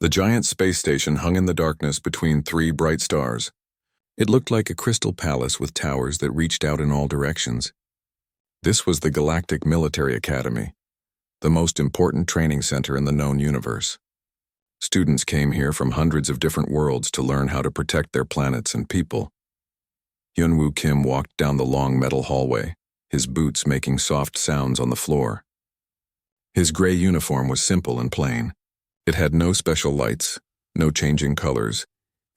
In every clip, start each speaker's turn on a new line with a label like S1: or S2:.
S1: The giant space station hung in the darkness between three bright stars. It looked like a crystal palace with towers that reached out in all directions. This was the Galactic Military Academy, the most important training center in the known universe. Students came here from hundreds of different worlds to learn how to protect their planets and people. Hyunwoo Kim walked down the long metal hallway, his boots making soft sounds on the floor. His gray uniform was simple and plain. It had no special lights, no changing colors,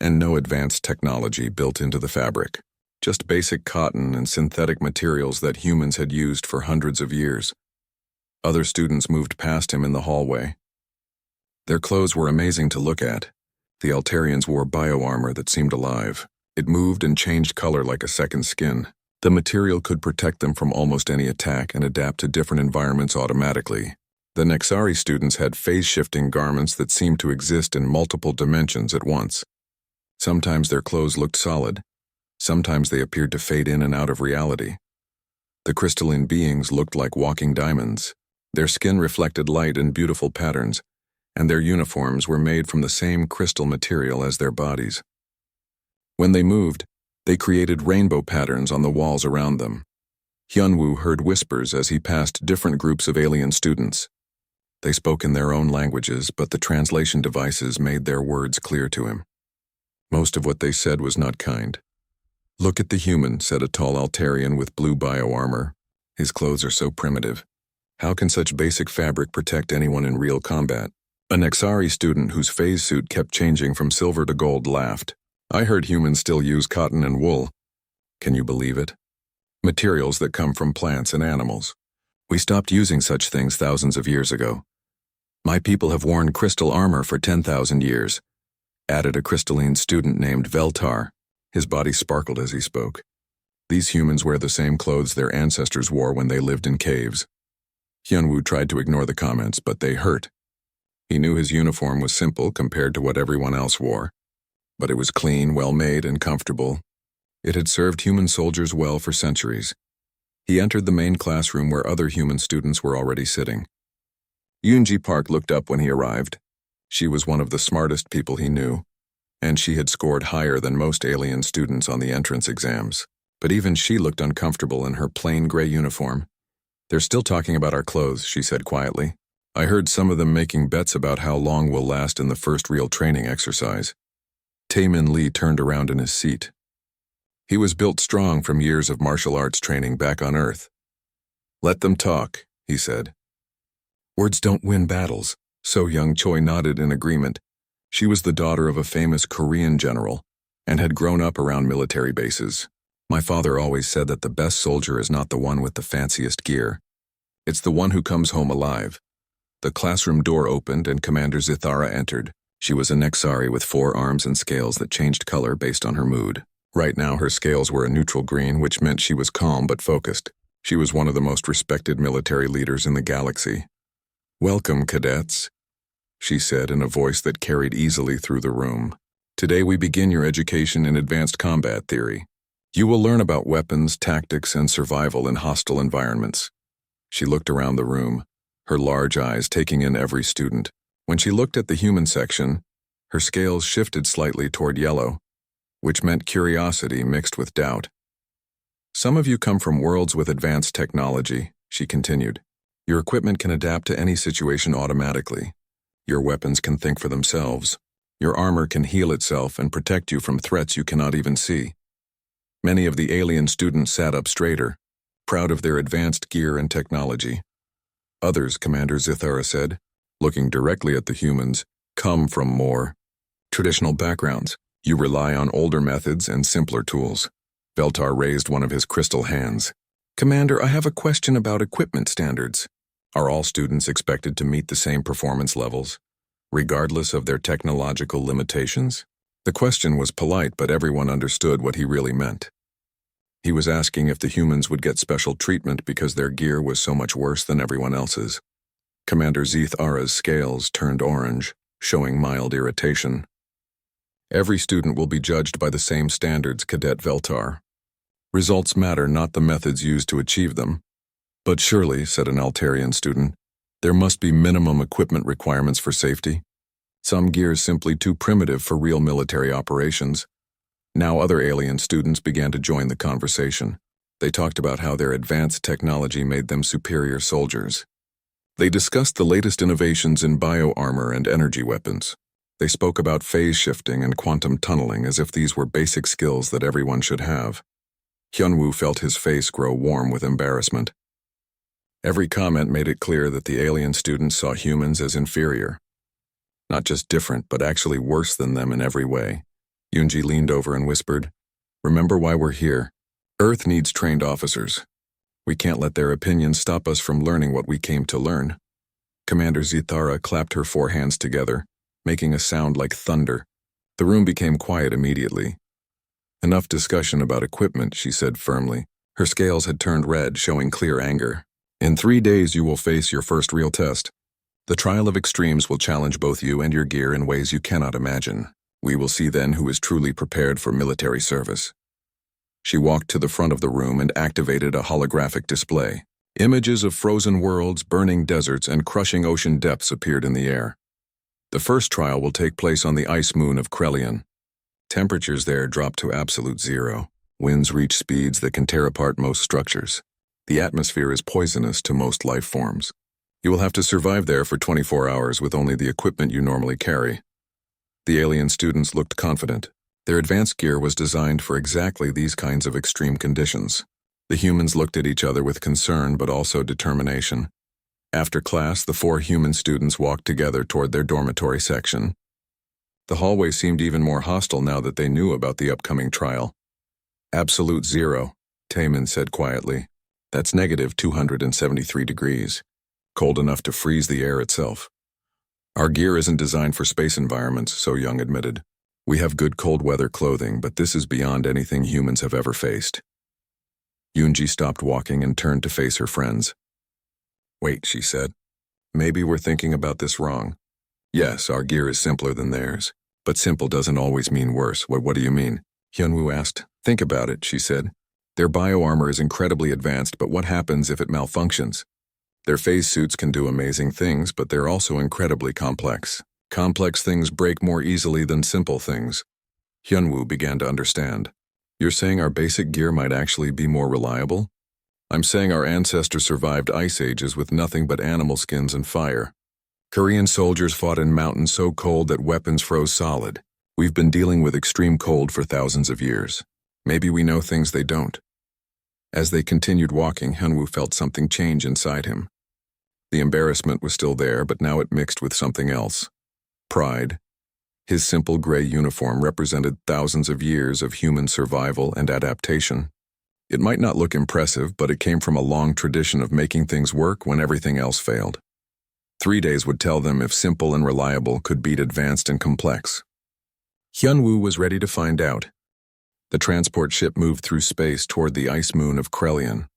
S1: and no advanced technology built into the fabric. Just basic cotton and synthetic materials that humans had used for hundreds of years. Other students moved past him in the hallway. Their clothes were amazing to look at. The Altarians wore bioarmor that seemed alive. It moved and changed color like a second skin. The material could protect them from almost any attack and adapt to different environments automatically. The Nexari students had phase-shifting garments that seemed to exist in multiple dimensions at once. Sometimes their clothes looked solid. Sometimes they appeared to fade in and out of reality. The crystalline beings looked like walking diamonds. Their skin reflected light in beautiful patterns, and their uniforms were made from the same crystal material as their bodies. When they moved, they created rainbow patterns on the walls around them. Hyunwoo heard whispers as he passed different groups of alien students. They spoke in their own languages, but the translation devices made their words clear to him. Most of what they said was not kind. "Look at the human," said a tall Altarian with blue bioarmor. "His clothes are so primitive. How can such basic fabric protect anyone in real combat?" A Nexari student whose phase suit kept changing from silver to gold laughed. "I heard humans still use cotton and wool. Can you believe it? Materials that come from plants and animals. We stopped using such things thousands of years ago. My people have worn crystal armor for 10,000 years, added a crystalline student named Veltar. His body sparkled as he spoke. These humans wear the same clothes their ancestors wore when they lived in caves. Hyunwoo tried to ignore the comments, but they hurt. He knew his uniform was simple compared to what everyone else wore, but it was clean, well-made, and comfortable. It had served human soldiers well for centuries. He entered the main classroom where other human students were already sitting. Yoonji Park looked up when he arrived. She was one of the smartest people he knew, and she had scored higher than most alien students on the entrance exams. But even she looked uncomfortable in her plain gray uniform. "They're still talking about our clothes," she said quietly. "I heard some of them making bets about how long we'll last in the first real training exercise." Taemin Lee turned around in his seat. He was built strong from years of martial arts training back on Earth. "Let them talk," he said. "Words don't win battles." So Young Choi nodded in agreement. She was the daughter of a famous Korean general and had grown up around military bases. "My father always said that the best soldier is not the one with the fanciest gear. It's the one who comes home alive." The classroom door opened and Commander Zithara entered. She was a Nexari with 4 arms and scales that changed color based on her mood. Right now her scales were a neutral green, which meant she was calm but focused. She was one of the most respected military leaders in the galaxy. "Welcome, cadets," she said in a voice that carried easily through the room. "Today we begin your education in advanced combat theory. You will learn about weapons, tactics, and survival in hostile environments." She looked around the room, her large eyes taking in every student. When she looked at the human section, her scales shifted slightly toward yellow, which meant curiosity mixed with doubt. "Some of you come from worlds with advanced technology," she continued. "Your equipment can adapt to any situation automatically. Your weapons can think for themselves. Your armor can heal itself and protect you from threats you cannot even see." Many of the alien students sat up straighter, proud of their advanced gear and technology. Others, Commander Zithara said, looking directly at the humans, come from more traditional backgrounds. You rely on older methods and simpler tools. Veltar raised one of his crystal hands. "Commander, I have a question about equipment standards. Are all students expected to meet the same performance levels, regardless of their technological limitations?" The question was polite, but everyone understood what he really meant. He was asking if the humans would get special treatment because their gear was so much worse than everyone else's. Commander Zithara's scales turned orange, showing mild irritation. "Every student will be judged by the same standards, Cadet Veltar. Results matter, not the methods used to achieve them." "But surely," said an Altarian student, "there must be minimum equipment requirements for safety." Some gear simply too primitive for real military operations. Now other alien students began to join the conversation. They talked about how their advanced technology made them superior soldiers. They discussed the latest innovations in bio-armor and energy weapons. They spoke about phase shifting and quantum tunneling as if these were basic skills that everyone should have. Hyunwoo felt his face grow warm with embarrassment. Every comment made it clear that the alien students saw humans as inferior. Not just different, but actually worse than them in every way. Yoonji leaned over and whispered, "Remember why we're here. Earth needs trained officers. We can't let their opinions stop us from learning what we came to learn." Commander Zithara clapped her four hands together, making a sound like thunder. The room became quiet immediately. "Enough discussion about equipment," she said firmly. Her scales had turned red, showing clear anger. "In 3 days you will face your first real test. The trial of extremes will challenge both you and your gear in ways you cannot imagine. We will see then who is truly prepared for military service." She walked to the front of the room and activated a holographic display. Images of frozen worlds, burning deserts, and crushing ocean depths appeared in the air. The first trial will take place on the ice moon of Krelion. Temperatures there drop to absolute zero. Winds reach speeds that can tear apart most structures. The atmosphere is poisonous to most life forms. You will have to survive there for 24 hours with only the equipment you normally carry. The alien students looked confident. Their advanced gear was designed for exactly these kinds of extreme conditions. The humans looked at each other with concern but also determination. After class, the 4 human students walked together toward their dormitory section. The hallway seemed even more hostile now that they knew about the upcoming trial. "Absolute zero," Taemin said quietly. "That's negative 273 degrees. Cold enough to freeze the air itself." "Our gear isn't designed for space environments," So Young admitted. "We have good cold weather clothing, but this is beyond anything humans have ever faced." Yoonji stopped walking and turned to face her friends. "Wait," she said. "Maybe we're thinking about this wrong. Yes, our gear is simpler than theirs, but simple doesn't always mean worse." What do you mean?" Hyunwoo asked. "Think about it," she said. "Their bio-armor is incredibly advanced, but what happens if it malfunctions? Their phase suits can do amazing things, but they're also incredibly complex. Complex things break more easily than simple things." Hyunwoo began to understand. "You're saying our basic gear might actually be more reliable?" "I'm saying our ancestors survived ice ages with nothing but animal skins and fire. Korean soldiers fought in mountains so cold that weapons froze solid. We've been dealing with extreme cold for thousands of years. Maybe we know things they don't." As they continued walking, Hyunwoo felt something change inside him. The embarrassment was still there, but now it mixed with something else. Pride. His simple gray uniform represented thousands of years of human survival and adaptation. It might not look impressive, but it came from a long tradition of making things work when everything else failed. 3 days would tell them if simple and reliable could beat advanced and complex. Hyunwoo was ready to find out. The transport ship moved through space toward the ice moon of Krelion.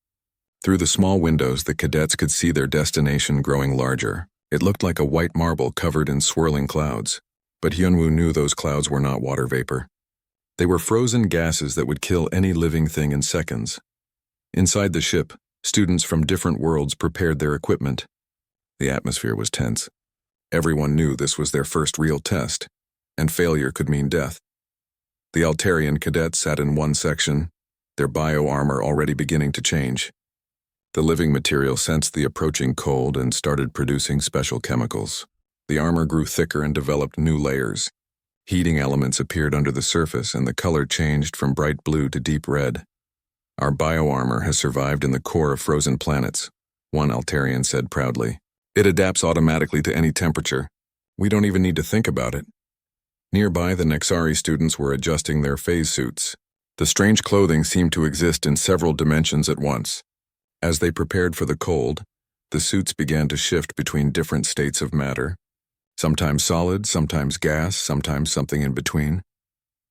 S1: Through the small windows, the cadets could see their destination growing larger. It looked like a white marble covered in swirling clouds. But Hyunwoo knew those clouds were not water vapor. They were frozen gases that would kill any living thing in seconds. Inside the ship, students from different worlds prepared their equipment. The atmosphere was tense. Everyone knew this was their first real test, and failure could mean death. The Altarian cadets sat in one section, their bio-armor already beginning to change. The living material sensed the approaching cold and started producing special chemicals. The armor grew thicker and developed new layers. Heating elements appeared under the surface, and the color changed from bright blue to deep red. "Our bio-armor has survived in the core of frozen planets," one Altarian said proudly. "It adapts automatically to any temperature. We don't even need to think about it." Nearby, the Nexari students were adjusting their phase suits. The strange clothing seemed to exist in several dimensions at once. As they prepared for the cold, the suits began to shift between different states of matter. Sometimes solid, sometimes gas, sometimes something in between.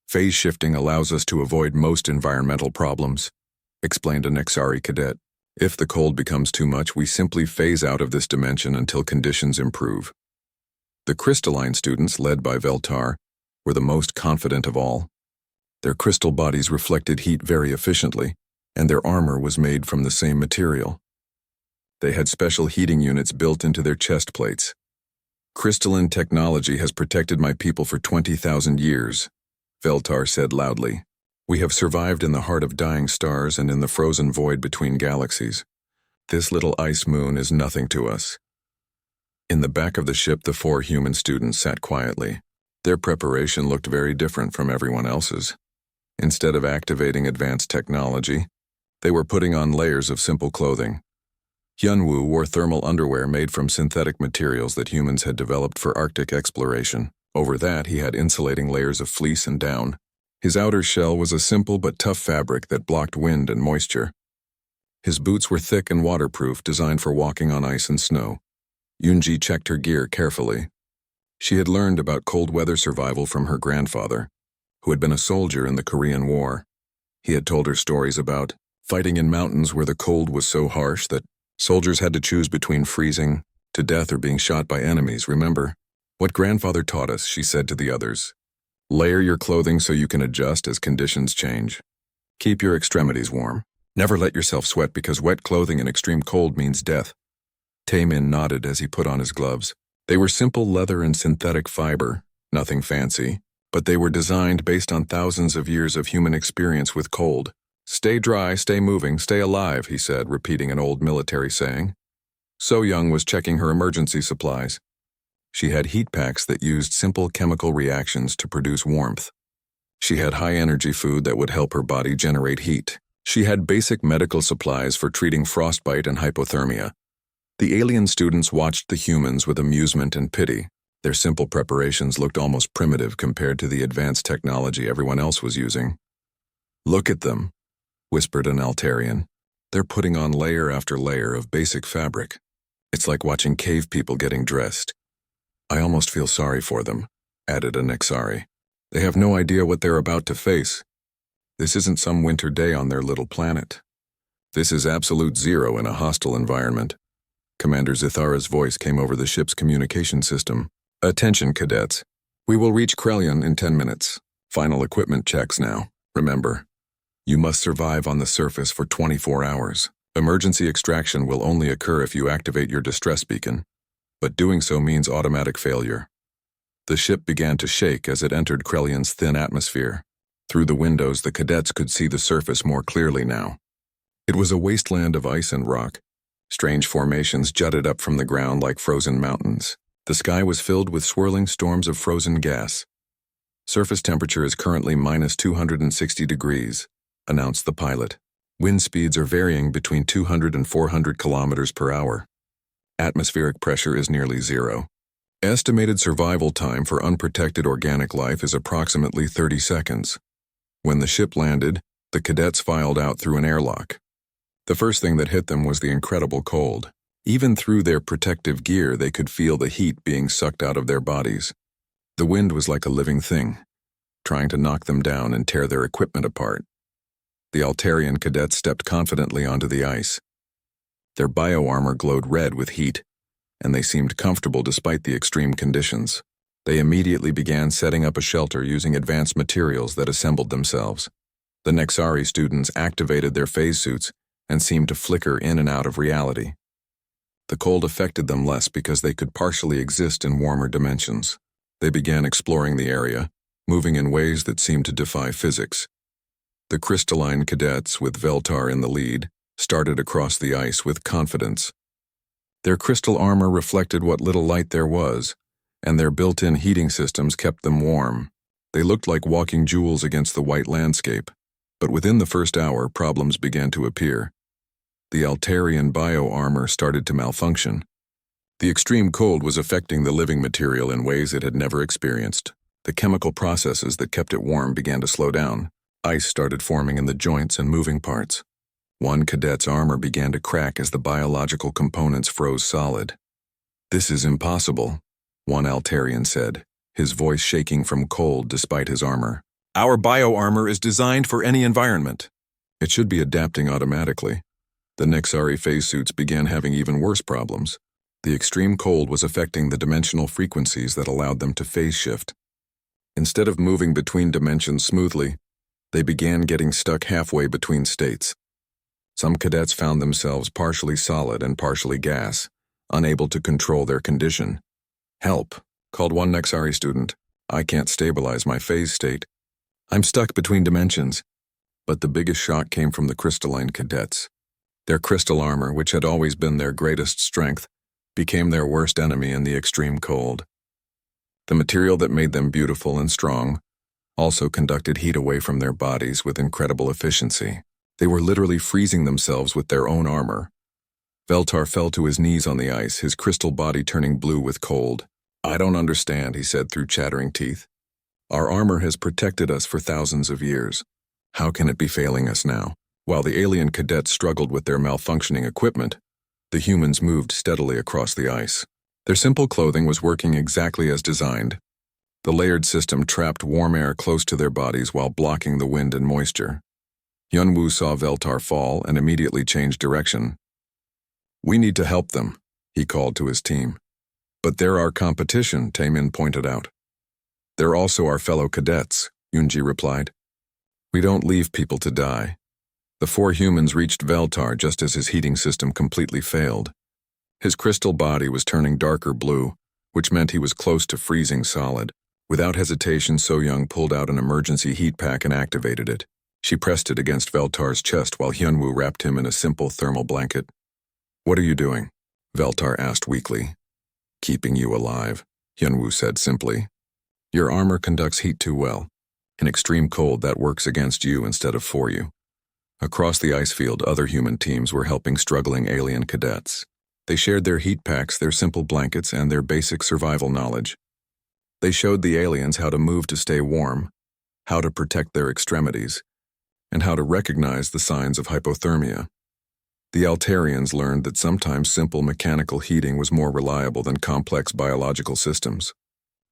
S1: "Phase shifting allows us to avoid most environmental problems," explained a Nexari cadet. "If the cold becomes too much, we simply phase out of this dimension until conditions improve." The crystalline students, led by Veltar, were the most confident of all. Their crystal bodies reflected heat very efficiently, and their armor was made from the same material. They had special heating units built into their chest plates. Crystalline technology has protected my people for 20,000 years, Veltar said loudly. We have survived in the heart of dying stars and in the frozen void between galaxies. This little ice moon is nothing to us. In the back of the ship, the 4 human students sat quietly. Their preparation looked very different from everyone else's. Instead of activating advanced technology, they were putting on layers of simple clothing. Hyunwoo wore thermal underwear made from synthetic materials that humans had developed for Arctic exploration. Over that, he had insulating layers of fleece and down. His outer shell was a simple but tough fabric that blocked wind and moisture. His boots were thick and waterproof, designed for walking on ice and snow. Yoonji checked her gear carefully. She had learned about cold weather survival from her grandfather, who had been a soldier in the Korean War. He had told her stories about fighting in mountains where the cold was so harsh that soldiers had to choose between freezing to death or being shot by enemies, remember? What grandfather taught us, she said to the others. Layer your clothing so you can adjust as conditions change. Keep your extremities warm. Never let yourself sweat because wet clothing in extreme cold means death. Taemin nodded as he put on his gloves. They were simple leather and synthetic fiber, nothing fancy, but they were designed based on thousands of years of human experience with cold. Stay dry, stay moving, stay alive, he said, repeating an old military saying. So-young was checking her emergency supplies. She had heat packs that used simple chemical reactions to produce warmth. She had high-energy food that would help her body generate heat. She had basic medical supplies for treating frostbite and hypothermia. The alien students watched the humans with amusement and pity. Their simple preparations looked almost primitive compared to the advanced technology everyone else was using. Look at them, whispered an Altarian. They're putting on layer after layer of basic fabric. It's like watching cave people getting dressed. I almost feel sorry for them, added a Nexari. They have no idea what they're about to face. This isn't some winter day on their little planet. This is absolute zero in a hostile environment. Commander Zithara's voice came over the ship's communication system. Attention, cadets. We will reach Krelion in 10 minutes. Final equipment checks now. Remember, you must survive on the surface for 24 hours. Emergency extraction will only occur if you activate your distress beacon, but doing so means automatic failure. The ship began to shake as it entered Krelion's thin atmosphere. Through the windows, the cadets could see the surface more clearly now. It was a wasteland of ice and rock. Strange formations jutted up from the ground like frozen mountains. The sky was filled with swirling storms of frozen gas. Surface temperature is currently minus 260 degrees, announced the pilot. Wind speeds are varying between 200 and 400 kilometers per hour. Atmospheric pressure is nearly zero. Estimated survival time for unprotected organic life is approximately 30 seconds. When the ship landed, the cadets filed out through an airlock. The first thing that hit them was the incredible cold. Even through their protective gear, they could feel the heat being sucked out of their bodies. The wind was like a living thing, trying to knock them down and tear their equipment apart. The Altarian cadets stepped confidently onto the ice. Their bioarmor glowed red with heat, and they seemed comfortable despite the extreme conditions. They immediately began setting up a shelter using advanced materials that assembled themselves. The Nexari students activated their phase suits and seemed to flicker in and out of reality. The cold affected them less because they could partially exist in warmer dimensions. They began exploring the area, moving in ways that seemed to defy physics. The crystalline cadets, with Veltar in the lead, started across the ice with confidence. Their crystal armor reflected what little light there was, and their built-in heating systems kept them warm. They looked like walking jewels against the white landscape, but within the first hour, problems began to appear. The Altarian bioarmor started to malfunction. The extreme cold was affecting the living material in ways it had never experienced. The chemical processes that kept it warm began to slow down. Ice started forming in the joints and moving parts. One cadet's armor began to crack as the biological components froze solid. "This is impossible," one Altarian said, his voice shaking from cold despite his armor. "Our bioarmor is designed for any environment. It should be adapting automatically." The Nexari phase suits began having even worse problems. The extreme cold was affecting the dimensional frequencies that allowed them to phase shift. Instead of moving between dimensions smoothly, they began getting stuck halfway between states. Some cadets found themselves partially solid and partially gas, unable to control their condition. Help, called one Nexari student. I can't stabilize my phase state. I'm stuck between dimensions. But the biggest shock came from the crystalline cadets. Their crystal armor, which had always been their greatest strength, became their worst enemy in the extreme cold. The material that made them beautiful and strong also conducted heat away from their bodies with incredible efficiency. They were literally freezing themselves with their own armor. Veltar fell to his knees on the ice, his crystal body turning blue with cold. I don't understand, he said through chattering teeth. Our armor has protected us for thousands of years. How can it be failing us now? While the alien cadets struggled with their malfunctioning equipment, the humans moved steadily across the ice. Their simple clothing was working exactly as designed. The layered system trapped warm air close to their bodies while blocking the wind and moisture. Hyunwoo saw Veltar fall and immediately changed direction. We need to help them, he called to his team. But they're our competition, Taemin pointed out. They're also our fellow cadets, Yoonji replied. We don't leave people to die. The 4 humans reached Veltar just as his heating system completely failed. His crystal body was turning darker blue, which meant he was close to freezing solid. Without hesitation, So-young pulled out an emergency heat pack and activated it. She pressed it against Veltar's chest while Hyunwoo wrapped him in a simple thermal blanket. What are you doing? Veltar asked weakly. Keeping you alive, Hyunwoo said simply. Your armor conducts heat too well. In extreme cold, that works against you instead of for you. Across the ice field, other human teams were helping struggling alien cadets. They shared their heat packs, their simple blankets, and their basic survival knowledge. They showed the aliens how to move to stay warm, how to protect their extremities, and how to recognize the signs of hypothermia. The Altarians learned that sometimes simple mechanical heating was more reliable than complex biological systems.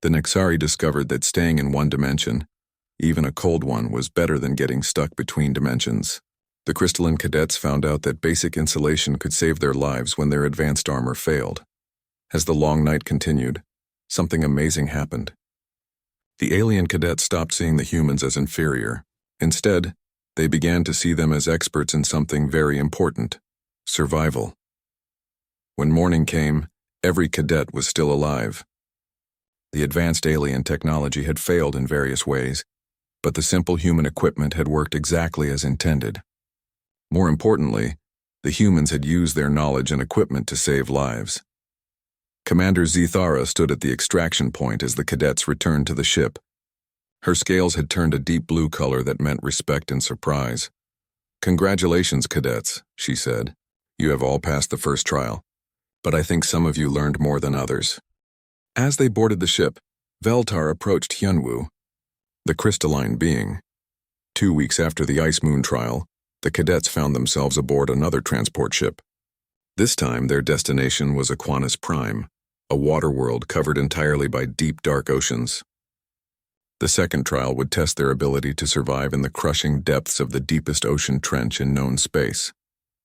S1: The Nexari discovered that staying in one dimension, even a cold one, was better than getting stuck between dimensions. The crystalline cadets found out that basic insulation could save their lives when their advanced armor failed. As the long night continued, something amazing happened. The alien cadets stopped seeing the humans as inferior. Instead, they began to see them as experts in something very important: survival. When morning came, every cadet was still alive. The advanced alien technology had failed in various ways, but the simple human equipment had worked exactly as intended. More importantly, the humans had used their knowledge and equipment to save lives. Commander Zithara stood at the extraction point as the cadets returned to the ship. Her scales had turned a deep blue color that meant respect and surprise. Congratulations, cadets, she said. You have all passed the first trial, but I think some of you learned more than others. As they boarded the ship, Veltar approached Hyunwoo, the crystalline being. 2 weeks after the Ice Moon trial, the cadets found themselves aboard another transport ship. This time, their destination was Aquinas Prime, a water world covered entirely by deep, dark oceans. The second trial would test their ability to survive in the crushing depths of the deepest ocean trench in known space.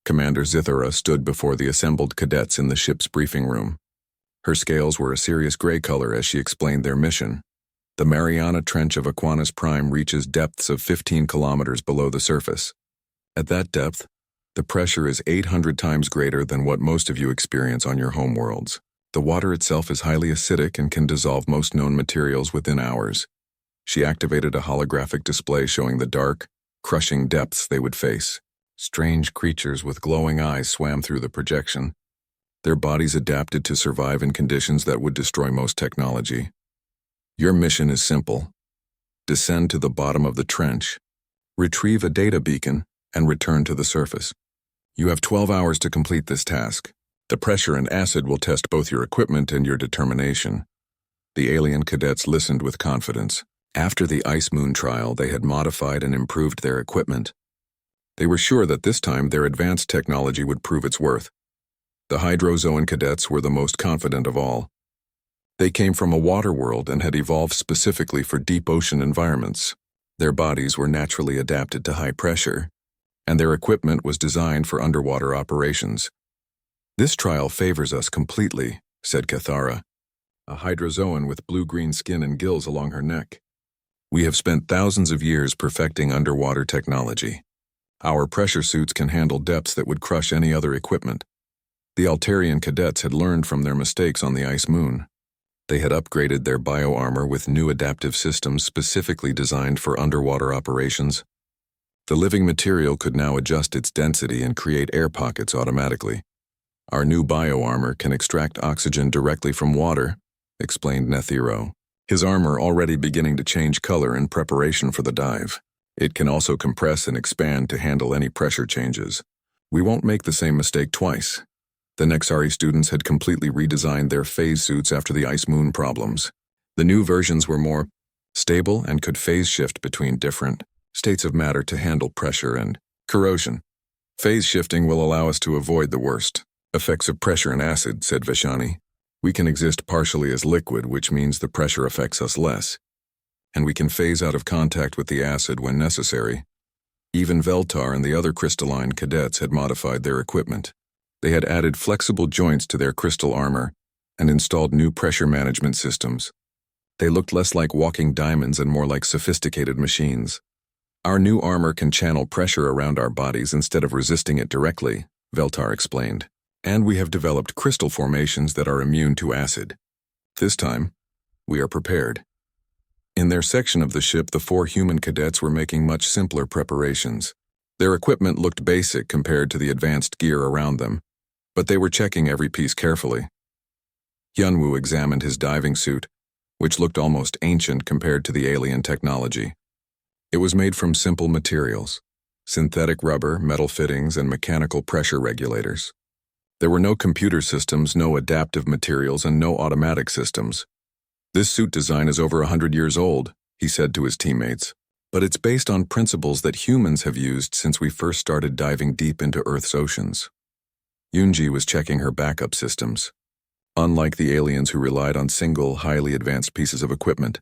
S1: Commander Zithara stood before the assembled cadets in the ship's briefing room. Her scales were a serious gray color as she explained their mission. The Mariana Trench of Aquinas Prime reaches depths of 15 kilometers below the surface. At that depth, the pressure is 800 times greater than what most of you experience on your home worlds. The water itself is highly acidic and can dissolve most known materials within hours. She activated a holographic display showing the dark, crushing depths they would face. Strange creatures with glowing eyes swam through the projection. Their bodies adapted to survive in conditions that would destroy most technology. Your mission is simple. Descend to the bottom of the trench, retrieve a data beacon, and return to the surface. You have 12 hours to complete this task. The pressure and acid will test both your equipment and your determination. The alien cadets listened with confidence. After the Ice Moon trial, they had modified and improved their equipment. They were sure that this time their advanced technology would prove its worth. The Hydrozoan cadets were the most confident of all. They came from a water world and had evolved specifically for deep ocean environments. Their bodies were naturally adapted to high pressure, and their equipment was designed for underwater operations. This trial favors us completely, said Cathara, a Hydrozoan with blue-green skin and gills along her neck. We have spent thousands of years perfecting underwater technology. Our pressure suits can handle depths that would crush any other equipment. The Altarian cadets had learned from their mistakes on the Ice Moon. They had upgraded their bioarmor with new adaptive systems specifically designed for underwater operations. The living material could now adjust its density and create air pockets automatically. Our new bioarmor can extract oxygen directly from water, explained Nethero, his armor already beginning to change color in preparation for the dive. It can also compress and expand to handle any pressure changes. We won't make the same mistake twice. The Nexari students had completely redesigned their phase suits after the ice moon problems. The new versions were more stable and could phase shift between different states of matter to handle pressure and corrosion. Phase shifting will allow us to avoid the worst effects of pressure and acid, said Vashani. We can exist partially as liquid, which means the pressure affects us less, and we can phase out of contact with the acid when necessary. Even Veltar and the other crystalline cadets had modified their equipment. They had added flexible joints to their crystal armor and installed new pressure management systems. They looked less like walking diamonds and more like sophisticated machines. Our new armor can channel pressure around our bodies instead of resisting it directly, Veltar explained. And we have developed crystal formations that are immune to acid. This time, we are prepared. In their section of the ship, the 4 human cadets were making much simpler preparations. Their equipment looked basic compared to the advanced gear around them, but they were checking every piece carefully. Hyunwoo examined his diving suit, which looked almost ancient compared to the alien technology. It was made from simple materials: synthetic rubber, metal fittings, and mechanical pressure regulators. There were no computer systems, no adaptive materials, and no automatic systems. This suit design is over 100 years old, he said to his teammates, but it's based on principles that humans have used since we first started diving deep into Earth's oceans. Yoonji was checking her backup systems. Unlike the aliens who relied on single, highly advanced pieces of equipment,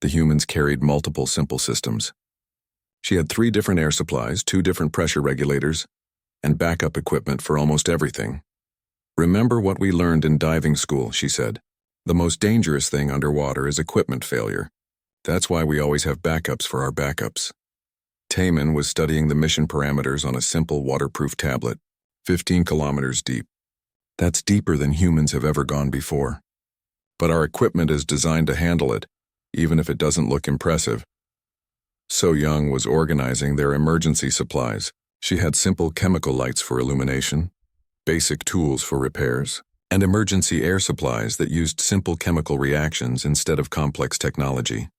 S1: the humans carried multiple simple systems. She had 3 different air supplies, 2 different pressure regulators, and backup equipment for almost everything. Remember what we learned in diving school, she said. The most dangerous thing underwater is equipment failure. That's why we always have backups for our backups. Taemin was studying the mission parameters on a simple waterproof tablet, 15 kilometers deep. That's deeper than humans have ever gone before. But our equipment is designed to handle it, even if it doesn't look impressive. So Young was organizing their emergency supplies. She had simple chemical lights for illumination, basic tools for repairs, and emergency air supplies that used simple chemical reactions instead of complex technology.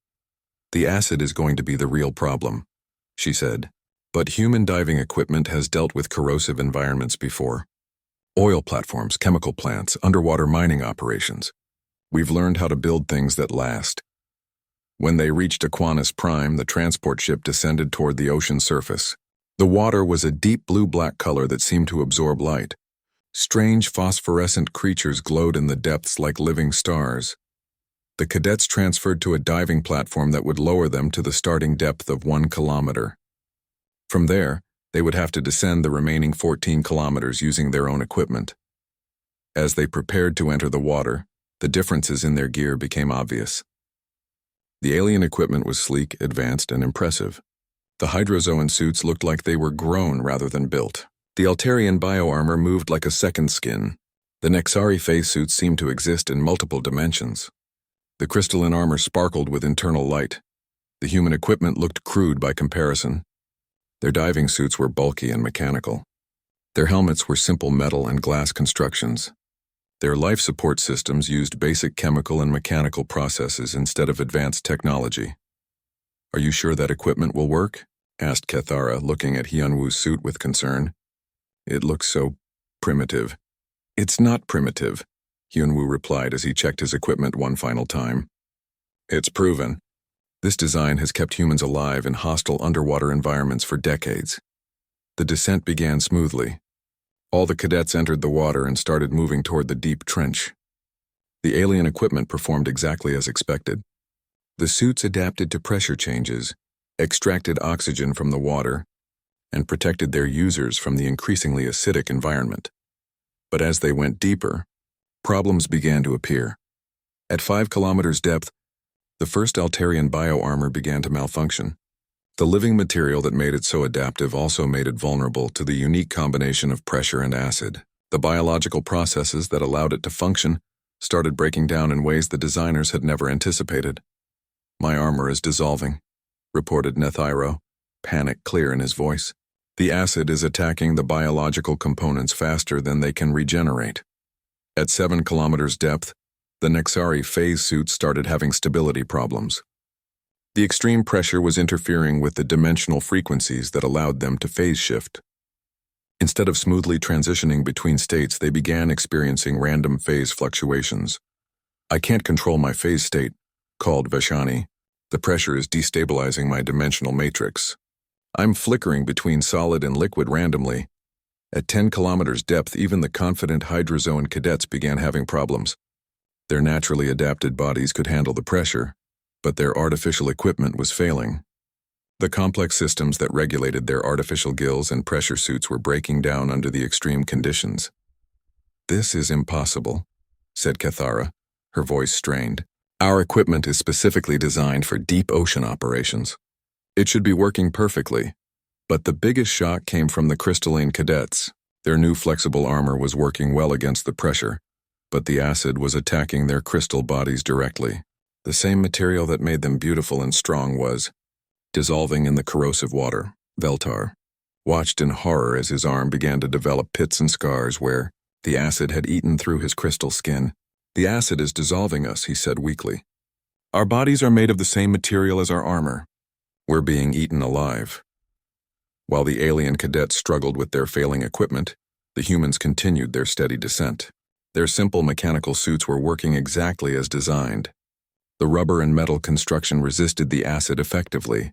S1: The acid is going to be the real problem, she said, but human diving equipment has dealt with corrosive environments before. Oil platforms, chemical plants, underwater mining operations. We've learned how to build things that last. When they reached Aquinas Prime, the transport ship descended toward the ocean surface. The water was a deep blue-black color that seemed to absorb light. Strange phosphorescent creatures glowed in the depths like living stars. The cadets transferred to a diving platform that would lower them to the starting depth of 1 kilometer. From there, they would have to descend the remaining 14 kilometers using their own equipment. As they prepared to enter the water, the differences in their gear became obvious. The alien equipment was sleek, advanced, and impressive. The hydrozoan suits looked like they were grown rather than built. The Altarian bioarmor moved like a second skin. The Nexari phase suits seemed to exist in multiple dimensions. The crystalline armor sparkled with internal light. The human equipment looked crude by comparison. Their diving suits were bulky and mechanical. Their helmets were simple metal and glass constructions. Their life support systems used basic chemical and mechanical processes instead of advanced technology. "Are you sure that equipment will work?" asked Kethara, looking at Hyunwoo's suit with concern. "It looks so primitive." "It's not primitive," Hyunwoo replied as he checked his equipment one final time. "It's proven. This design has kept humans alive in hostile underwater environments for decades." The descent began smoothly. All the cadets entered the water and started moving toward the deep trench. The alien equipment performed exactly as expected. The suits adapted to pressure changes, extracted oxygen from the water, and protected their users from the increasingly acidic environment. But as they went deeper, problems began to appear. At 5 kilometers depth, the first Altarian bioarmor began to malfunction. The living material that made it so adaptive also made it vulnerable to the unique combination of pressure and acid. The biological processes that allowed it to function started breaking down in ways the designers had never anticipated. "My armor is dissolving," reported Nethyro, panic clear in his voice. "The acid is attacking the biological components faster than they can regenerate." At 7 kilometers depth, the Nexari phase suits started having stability problems. The extreme pressure was interfering with the dimensional frequencies that allowed them to phase shift. Instead of smoothly transitioning between states, they began experiencing random phase fluctuations. "I can't control my phase state," called Vashani. "The pressure is destabilizing my dimensional matrix. I'm flickering between solid and liquid randomly." At 10 kilometers depth, even the confident Hydrozoan cadets began having problems. Their naturally adapted bodies could handle the pressure, but their artificial equipment was failing. The complex systems that regulated their artificial gills and pressure suits were breaking down under the extreme conditions. "This is impossible," said Cathara, her voice strained. "Our equipment is specifically designed for deep ocean operations. It should be working perfectly." But the biggest shock came from the crystalline cadets. Their new flexible armor was working well against the pressure, but the acid was attacking their crystal bodies directly. The same material that made them beautiful and strong was dissolving in the corrosive water. Veltar watched in horror as his arm began to develop pits and scars where the acid had eaten through his crystal skin. "The acid is dissolving us," he said weakly. "Our bodies are made of the same material as our armor. We're being eaten alive." While the alien cadets struggled with their failing equipment, the humans continued their steady descent. Their simple mechanical suits were working exactly as designed. The rubber and metal construction resisted the acid effectively,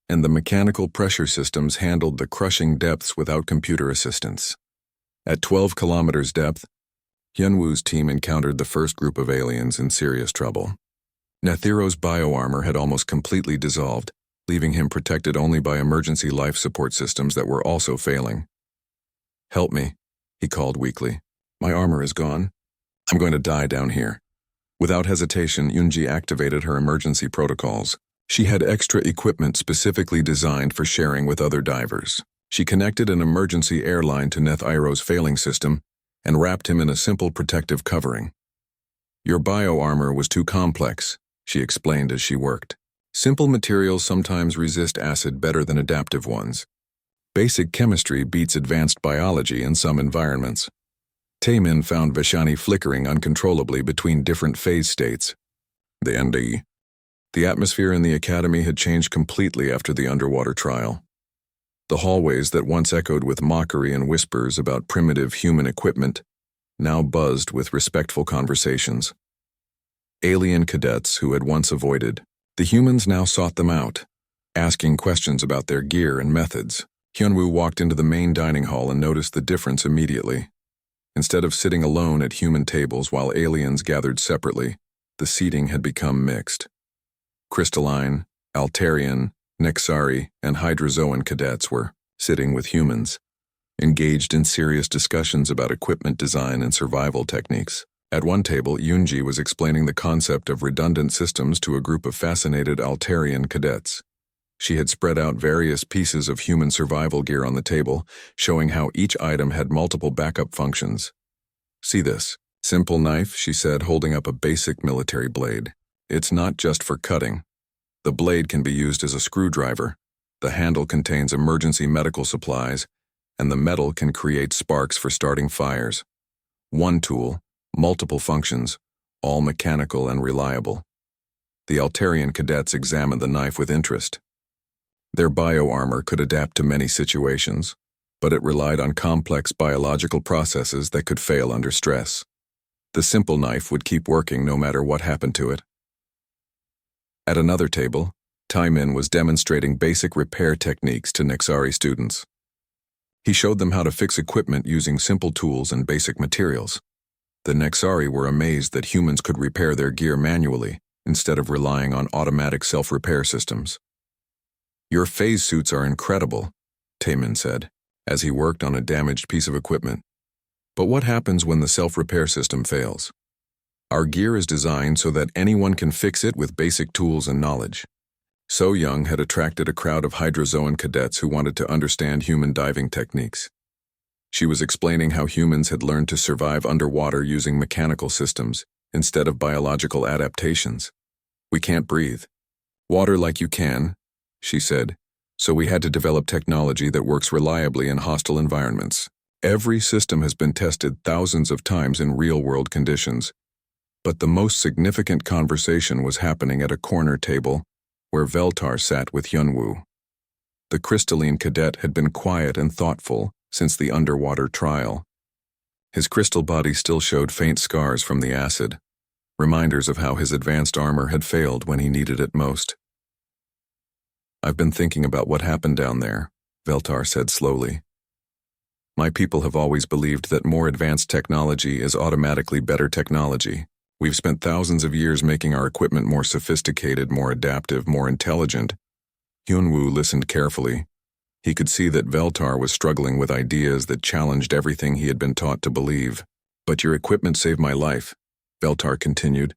S1: and the mechanical pressure systems handled the crushing depths without computer assistance. At 12 kilometers depth, Hyunwoo's team encountered the first group of aliens in serious trouble. Nethyro's bioarmor had almost completely dissolved, leaving him protected only by emergency life support systems that were also failing. "Help me," he called weakly. "My armor is gone. I'm going to die down here." Without hesitation, Yunji activated her emergency protocols. She had extra equipment specifically designed for sharing with other divers. She connected an emergency airline to Nethyro's failing system and wrapped him in a simple protective covering. "Your bioarmor was too complex," she explained as she worked. "Simple materials sometimes resist acid better than adaptive ones. Basic chemistry beats advanced biology in some environments." Taemin found Vashani flickering uncontrollably between different phase states. The atmosphere in the academy had changed completely after the underwater trial. The hallways that once echoed with mockery and whispers about primitive human equipment now buzzed with respectful conversations. Alien cadets who had once avoided the humans now sought them out, asking questions about their gear and methods. Hyunwoo walked into the main dining hall and noticed the difference immediately. Instead of sitting alone at human tables while aliens gathered separately, the seating had become mixed. Crystalline, Altarian, Nexari, and Hydrozoan cadets were sitting with humans, engaged in serious discussions about equipment design and survival techniques. At one table, Yunji was explaining the concept of redundant systems to a group of fascinated Altarian cadets. She had spread out various pieces of human survival gear on the table, showing how each item had multiple backup functions. "See this simple knife," she said, holding up a basic military blade. "It's not just for cutting. The blade can be used as a screwdriver. The handle contains emergency medical supplies, and the metal can create sparks for starting fires. One tool, multiple functions, all mechanical and reliable." The Altarian cadets examined the knife with interest. Their bioarmor could adapt to many situations, but it relied on complex biological processes that could fail under stress. The simple knife would keep working no matter what happened to it. At another table, Taemin was demonstrating basic repair techniques to Nexari students. He showed them how to fix equipment using simple tools and basic materials. The Nexari were amazed that humans could repair their gear manually instead of relying on automatic self-repair systems. "Your phase suits are incredible," Taemin said, as he worked on a damaged piece of equipment. "But what happens when the self-repair system fails? Our gear is designed so that anyone can fix it with basic tools and knowledge." So Young had attracted a crowd of Hydrozoan cadets who wanted to understand human diving techniques. She was explaining how humans had learned to survive underwater using mechanical systems instead of biological adaptations. We can't breathe water like you can, she said, so we had to develop technology that works reliably in hostile environments. Every system has been tested thousands of times in real-world conditions, but the most significant conversation was happening at a corner table where Veltar sat with Hyunwoo. The crystalline cadet had been quiet and thoughtful since the underwater trial. His crystal body still showed faint scars from the acid, reminders of how his advanced armor had failed when he needed it most. I've been thinking about what happened down there, Veltar said slowly. My people have always believed that more advanced technology is automatically better technology. We've spent thousands of years making our equipment more sophisticated, more adaptive, more intelligent. Hyunwoo listened carefully. He could see that Veltar was struggling with ideas that challenged everything he had been taught to believe. But your equipment saved my life, Veltar continued,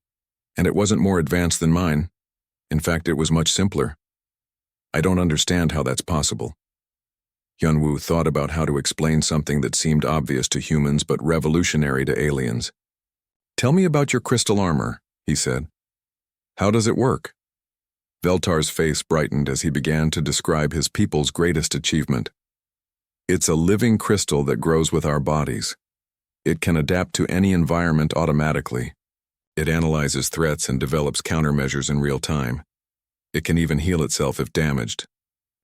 S1: and it wasn't more advanced than mine. In fact, it was much simpler. I don't understand how that's possible. Hyunwoo thought about how to explain something that seemed obvious to humans but revolutionary to aliens. Tell me about your crystal armor, he said. How does it work? Veltar's face brightened as he began to describe his people's greatest achievement. It's a living crystal that grows with our bodies. It can adapt to any environment automatically. It analyzes threats and develops countermeasures in real time. It can even heal itself if damaged.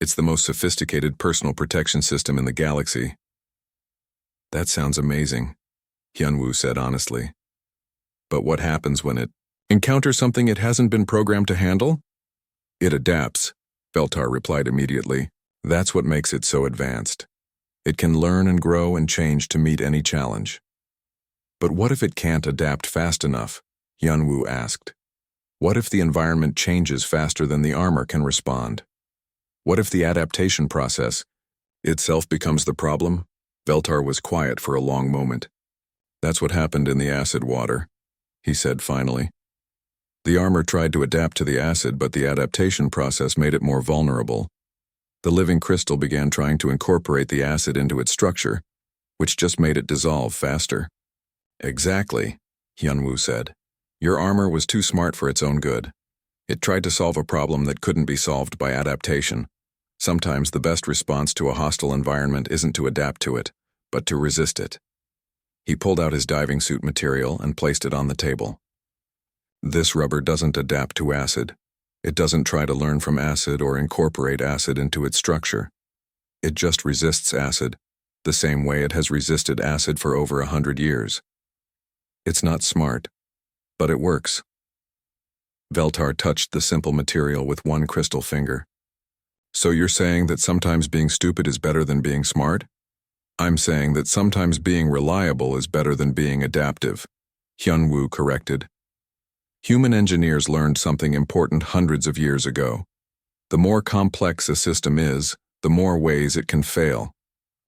S1: It's the most sophisticated personal protection system in the galaxy. That sounds amazing, Hyunwoo said honestly. But what happens when it encounters something it hasn't been programmed to handle? It adapts, Veltar replied immediately. That's what makes it so advanced. It can learn and grow and change to meet any challenge. But what if it can't adapt fast enough? Hyunwoo asked. What if the environment changes faster than the armor can respond? What if the adaptation process itself becomes the problem? Veltar was quiet for a long moment. That's what happened in the acid water, he said finally. The armor tried to adapt to the acid, but the adaptation process made it more vulnerable. The living crystal began trying to incorporate the acid into its structure, which just made it dissolve faster. Exactly, Hyunwoo said. Your armor was too smart for its own good. It tried to solve a problem that couldn't be solved by adaptation. Sometimes the best response to a hostile environment isn't to adapt to it, but to resist it. He pulled out his diving suit material and placed it on the table. This rubber doesn't adapt to acid. It doesn't try to learn from acid or incorporate acid into its structure. It just resists acid, the same way it has resisted acid for over 100 years. It's not smart, but it works. Veltar touched the simple material with one crystal finger. So you're saying that sometimes being stupid is better than being smart? I'm saying that sometimes being reliable is better than being adaptive, Hyunwoo corrected. Human engineers learned something important hundreds of years ago. The more complex a system is, the more ways it can fail.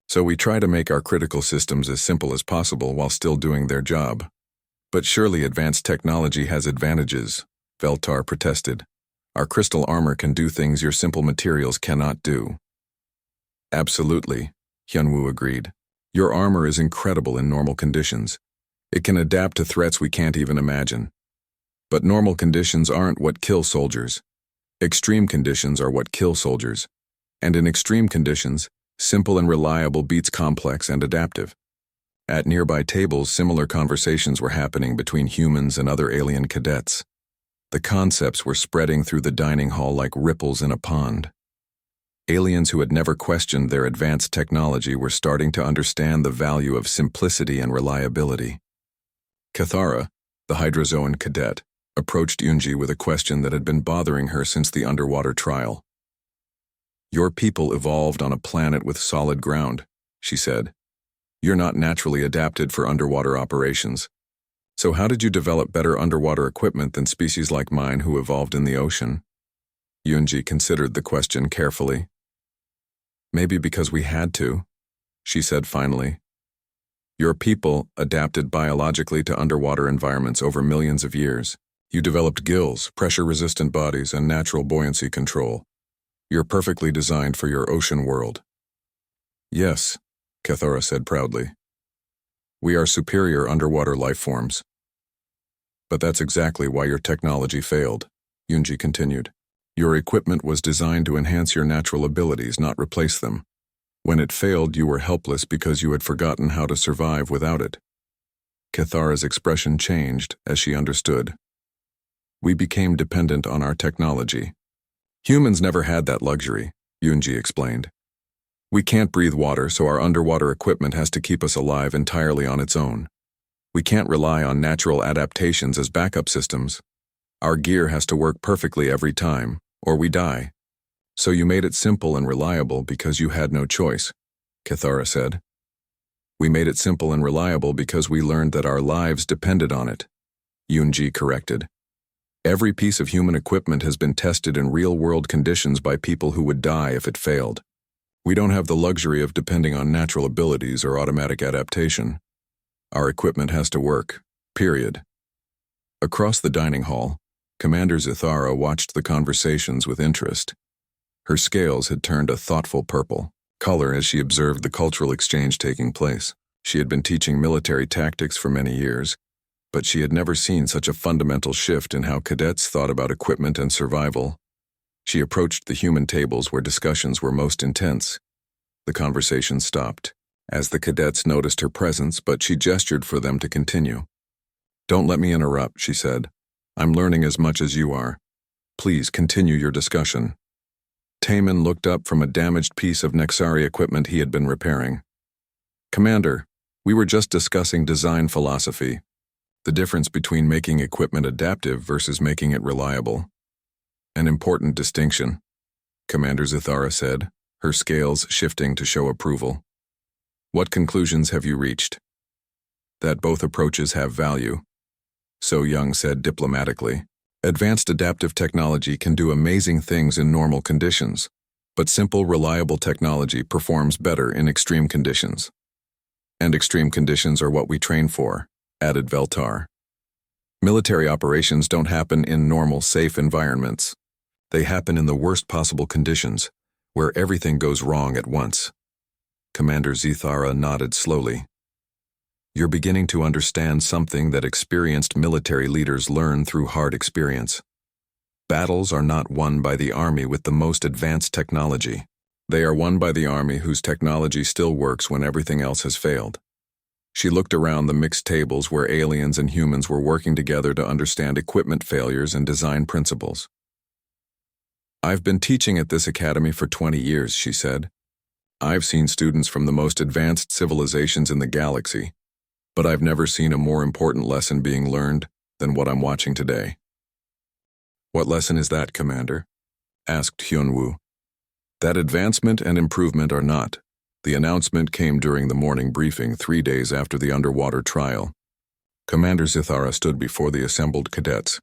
S1: So we try to make our critical systems as simple as possible while still doing their job. But surely advanced technology has advantages, Veltar protested. Our crystal armor can do things your simple materials cannot do. Absolutely, Hyunwoo agreed. Your armor is incredible in normal conditions. It can adapt to threats we can't even imagine. But normal conditions aren't what kill soldiers. Extreme conditions are what kill soldiers. And in extreme conditions, simple and reliable beats complex and adaptive. At nearby tables, similar conversations were happening between humans and other alien cadets. The concepts were spreading through the dining hall like ripples in a pond. Aliens who had never questioned their advanced technology were starting to understand the value of simplicity and reliability. Cathara, the Hydrozoan cadet, approached Yunji with a question that had been bothering her since the underwater trial. Your people evolved on a planet with solid ground, she said. You're not naturally adapted for underwater operations. So how did you develop better underwater equipment than species like mine who evolved in the ocean? Yunji considered the question carefully. Maybe because we had to, she said finally. Your people adapted biologically to underwater environments over millions of years. You developed gills, pressure-resistant bodies, and natural buoyancy control. You're perfectly designed for your ocean world. Yes, Cathara said proudly. We are superior underwater life forms. But that's exactly why your technology failed, Yunji continued. Your equipment was designed to enhance your natural abilities, not replace them. When it failed, you were helpless because you had forgotten how to survive without it. Kithara's expression changed as she understood. We became dependent on our technology. Humans never had that luxury, Yunji explained. We can't breathe water, so our underwater equipment has to keep us alive entirely on its own. We can't rely on natural adaptations as backup systems. Our gear has to work perfectly every time, or we die. So you made it simple and reliable because you had no choice, Kithara said. We made it simple and reliable because we learned that our lives depended on it, Yunji corrected. Every piece of human equipment has been tested in real-world conditions by people who would die if it failed. We don't have the luxury of depending on natural abilities or automatic adaptation. Our equipment has to work, period. Across the dining hall, Commander Zithara watched the conversations with interest. Her scales had turned a thoughtful purple color as she observed the cultural exchange taking place. She had been teaching military tactics for many years, but she had never seen such a fundamental shift in how cadets thought about equipment and survival. She approached the human tables where discussions were most intense. The conversation stopped, as the cadets noticed her presence, but she gestured for them to continue. Don't let me interrupt, she said. I'm learning as much as you are. Please continue your discussion. Taman looked up from a damaged piece of Nexari equipment he had been repairing. Commander, we were just discussing design philosophy, the difference between making equipment adaptive versus making it reliable. An important distinction, Commander Zithara said, her scales shifting to show approval. What conclusions have you reached? That both approaches have value, So Young said diplomatically. Advanced adaptive technology can do amazing things in normal conditions, but simple, reliable technology performs better in extreme conditions. And extreme conditions are what we train for, added Veltar. Military operations don't happen in normal, safe environments. They happen in the worst possible conditions, where everything goes wrong at once. Commander Zithara nodded slowly. You're beginning to understand something that experienced military leaders learn through hard experience. Battles are not won by the army with the most advanced technology. They are won by the army whose technology still works when everything else has failed. She looked around the mixed tables where aliens and humans were working together to understand equipment failures and design principles. I've been teaching at this academy for 20 years, she said. I've seen students from the most advanced civilizations in the galaxy, but I've never seen a more important lesson being learned than what I'm watching today. What lesson is that, Commander? Asked Hyunwoo. That advancement and improvement are not. The announcement came during the morning briefing 3 days after the underwater trial. Commander Zithara stood before the assembled cadets,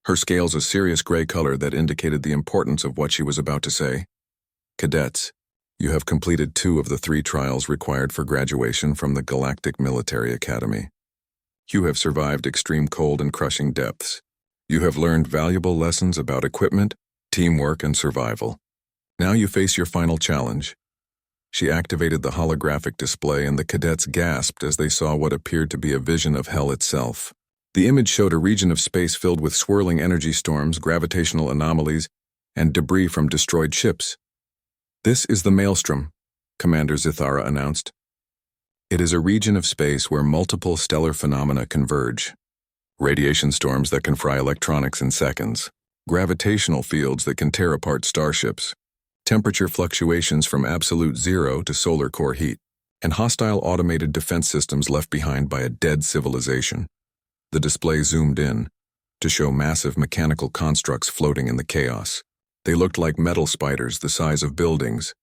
S1: her scales a serious gray color that indicated the importance of what she was about to say. Cadets, you have completed 2 of the 3 trials required for graduation from the Galactic Military Academy. You have survived extreme cold and crushing depths. You have learned valuable lessons about equipment, teamwork, and survival. Now you face your final challenge. She activated the holographic display and the cadets gasped as they saw what appeared to be a vision of hell itself. The image showed a region of space filled with swirling energy storms, gravitational anomalies, and debris from destroyed ships. This is the Maelstrom, Commander Zithara announced. It is a region of space where multiple stellar phenomena converge. Radiation storms that can fry electronics in seconds, gravitational fields that can tear apart starships, temperature fluctuations from absolute zero to solar core heat, and hostile automated defense systems left behind by a dead civilization. The display zoomed in to show massive mechanical constructs floating in the chaos. They looked like metal spiders the size of buildings,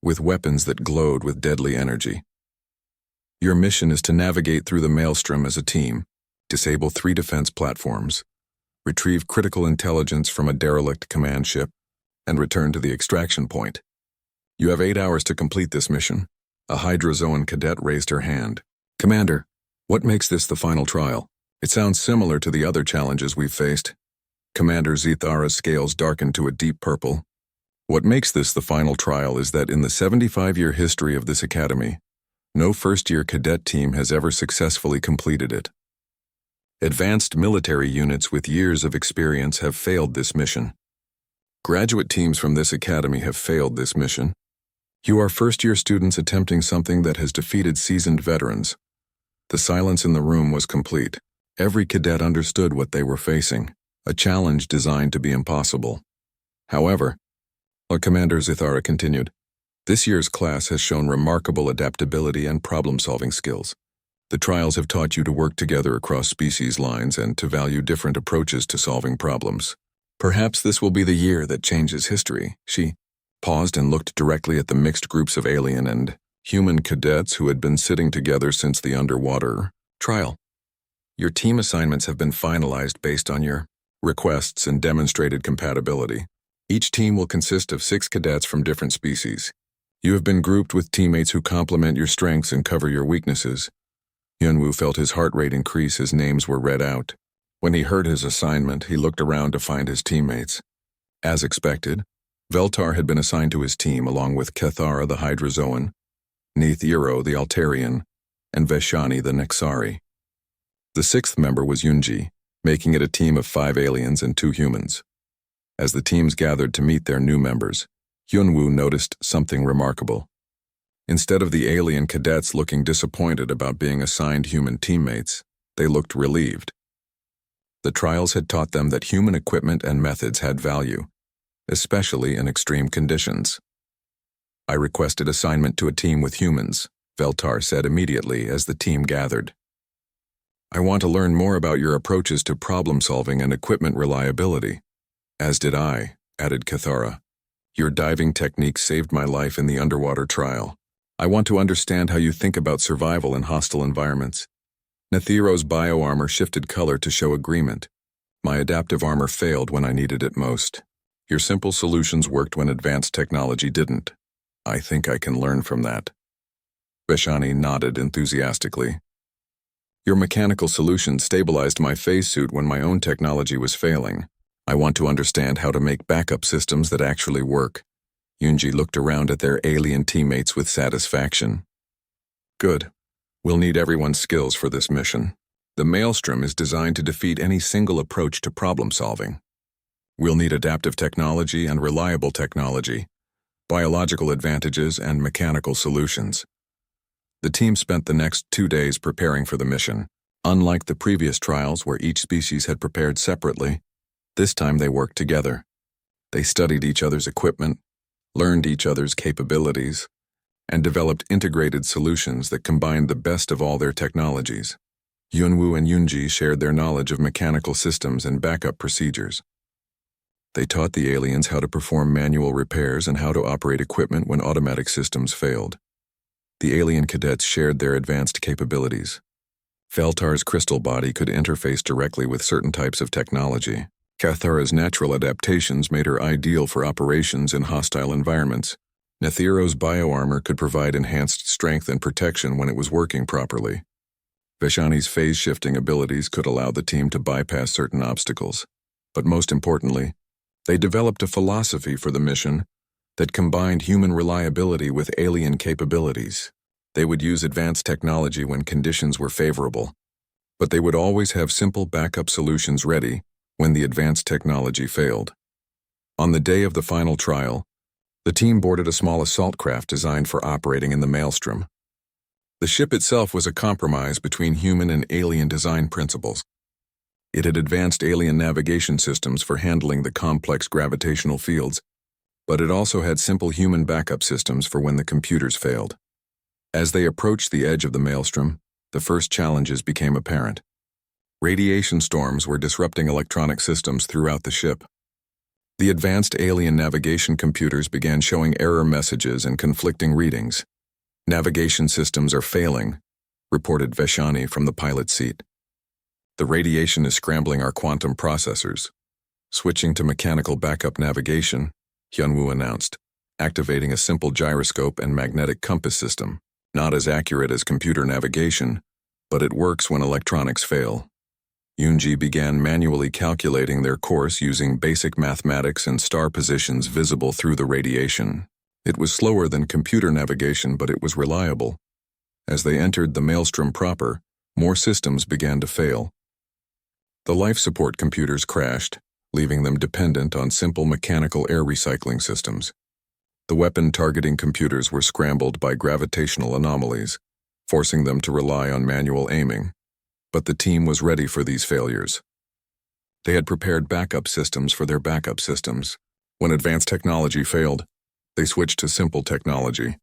S1: with weapons that glowed with deadly energy. Your mission is to navigate through the Maelstrom as a team, disable 3 defense platforms, retrieve critical intelligence from a derelict command ship, and return to the extraction point. You have 8 hours to complete this mission. A Hydrozoan cadet raised her hand. Commander, what makes this the final trial? It sounds similar to the other challenges we've faced. Commander Zithara's scales darkened to a deep purple. What makes this the final trial is that in the 75-year history of this academy, no first-year cadet team has ever successfully completed it. Advanced military units with years of experience have failed this mission. Graduate teams from this academy have failed this mission. You are first-year students attempting something that has defeated seasoned veterans. The silence in the room was complete. Every cadet understood what they were facing, a challenge designed to be impossible. However, Commander Zithara continued, this year's class has shown remarkable adaptability and problem-solving skills. The trials have taught you to work together across species lines and to value different approaches to solving problems. Perhaps this will be the year that changes history. She paused and looked directly at the mixed groups of alien and human cadets who had been sitting together since the underwater trial. Your team assignments have been finalized based on your requests and demonstrated compatibility. Each team will consist of 6 cadets from different species. You have been grouped with teammates who complement your strengths and cover your weaknesses. Yunwoo felt his heart rate increase as names were read out. When he heard his assignment, he looked around to find his teammates. As expected, Veltar had been assigned to his team along with Cathara the Hydrozoan, Nethero the Altarian, and Veshani the Nexari. The 6th member was Yunji, making it a team of 5 aliens and 2 humans. As the teams gathered to meet their new members, Yunwoo noticed something remarkable. Instead of the alien cadets looking disappointed about being assigned human teammates, they looked relieved. The trials had taught them that human equipment and methods had value, especially in extreme conditions. I requested assignment to a team with humans, Veltar said immediately as the team gathered. I want to learn more about your approaches to problem-solving and equipment reliability. As did I, added Cathara. Your diving technique saved my life in the underwater trial. I want to understand how you think about survival in hostile environments. Nethero's bioarmor shifted color to show agreement. My adaptive armor failed when I needed it most. Your simple solutions worked when advanced technology didn't. I think I can learn from that. Veshani nodded enthusiastically. Your mechanical solution stabilized my phase suit when my own technology was failing. I want to understand how to make backup systems that actually work. Yunji looked around at their alien teammates with satisfaction. Good. We'll need everyone's skills for this mission. The Maelstrom is designed to defeat any single approach to problem solving. We'll need adaptive technology and reliable technology, biological advantages and mechanical solutions. The team spent the next 2 days preparing for the mission. Unlike the previous trials where each species had prepared separately, this time they worked together. They studied each other's equipment, learned each other's capabilities, and developed integrated solutions that combined the best of all their technologies. Yunwoo and Yunji shared their knowledge of mechanical systems and backup procedures. They taught the aliens how to perform manual repairs and how to operate equipment when automatic systems failed. The alien cadets shared their advanced capabilities. Veltar's crystal body could interface directly with certain types of technology. Cathara's natural adaptations made her ideal for operations in hostile environments. Nethero's bioarmor could provide enhanced strength and protection when it was working properly. Veshani's phase-shifting abilities could allow the team to bypass certain obstacles. But most importantly, they developed a philosophy for the mission that combined human reliability with alien capabilities. They would use advanced technology when conditions were favorable, but they would always have simple backup solutions ready when the advanced technology failed. On the day of the final trial, the team boarded a small assault craft designed for operating in the Maelstrom. The ship itself was a compromise between human and alien design principles. It had advanced alien navigation systems for handling the complex gravitational fields, but it also had simple human backup systems for when the computers failed. As they approached the edge of the Maelstrom, the first challenges became apparent. Radiation storms were disrupting electronic systems throughout the ship. The advanced alien navigation computers began showing error messages and conflicting readings. Navigation systems are failing, reported Veshani from the pilot seat. The radiation is scrambling our quantum processors. Switching to mechanical backup navigation, Hyunwoo announced, activating a simple gyroscope and magnetic compass system. Not as accurate as computer navigation, but it works when electronics fail. Yunji began manually calculating their course using basic mathematics and star positions visible through the radiation. It was slower than computer navigation, but it was reliable. As they entered the Maelstrom proper, more systems began to fail. The life support computers crashed, leaving them dependent on simple mechanical air recycling systems. The weapon targeting computers were scrambled by gravitational anomalies, forcing them to rely on manual aiming. But the team was ready for these failures. They had prepared backup systems for their backup systems. When advanced technology failed, they switched to simple technology.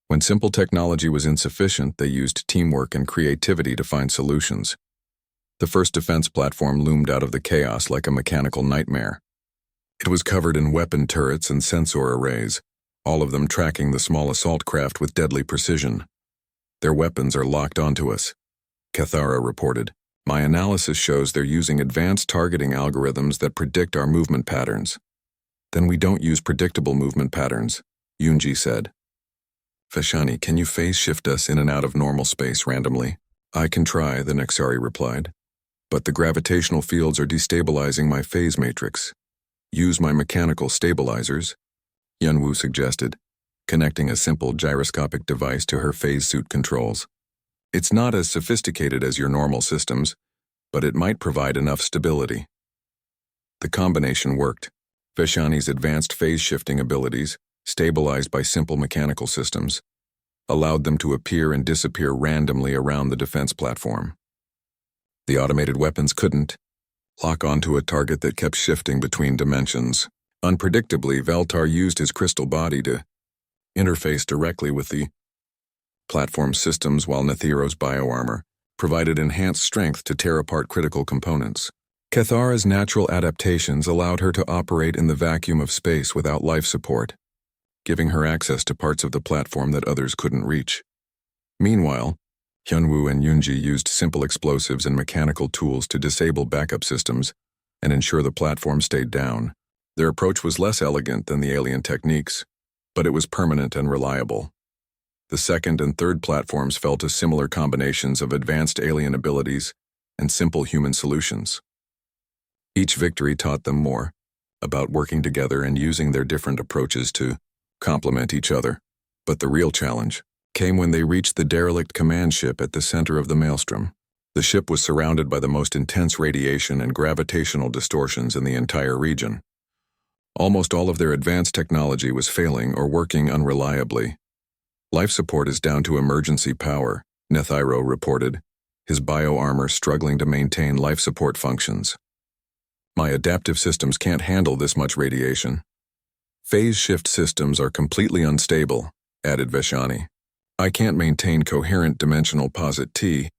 S1: When simple technology was insufficient, they used teamwork and creativity to find solutions. The first defense platform loomed out of the chaos like a mechanical nightmare. It was covered in weapon turrets and sensor arrays, all of them tracking the small assault craft with deadly precision. Their weapons are locked onto us, Cathara reported. My analysis shows they're using advanced targeting algorithms that predict our movement patterns. Then we don't use predictable movement patterns, Yunji said. Vashani, can you phase shift us in and out of normal space randomly? I can try, the Nexari replied. But the gravitational fields are destabilizing my phase matrix. Use my mechanical stabilizers, Yunwu suggested, connecting a simple gyroscopic device to her phase suit controls. It's not as sophisticated as your normal systems, but it might provide enough stability. The combination worked. Vashani's advanced phase shifting abilities, stabilized by simple mechanical systems, allowed them to appear and disappear randomly around the defense platform. The automated weapons couldn't lock onto a target that kept shifting between dimensions. Unpredictably, Veltar used his crystal body to interface directly with the platform systems, while Nethiro's bioarmor provided enhanced strength to tear apart critical components. Cathara's natural adaptations allowed her to operate in the vacuum of space without life support, giving her access to parts of the platform that others couldn't reach. Meanwhile, Hyunwoo and Yunji used simple explosives and mechanical tools to disable backup systems and ensure the platform stayed down. Their approach was less elegant than the alien techniques, but it was permanent and reliable. The second and third platforms fell to similar combinations of advanced alien abilities and simple human solutions. Each victory taught them more about working together and using their different approaches to complement each other. But the real challenge came when they reached the derelict command ship at the center of the maelstrom. The ship was surrounded by the most intense radiation and gravitational distortions in the entire region. Almost all of their advanced technology was failing or working unreliably. Life support is down to emergency power, Nethiro reported, his bioarmor struggling to maintain life support functions. My adaptive systems can't handle this much radiation. Phase shift systems are completely unstable, added Vashani. I can't maintain coherent dimensional posit T,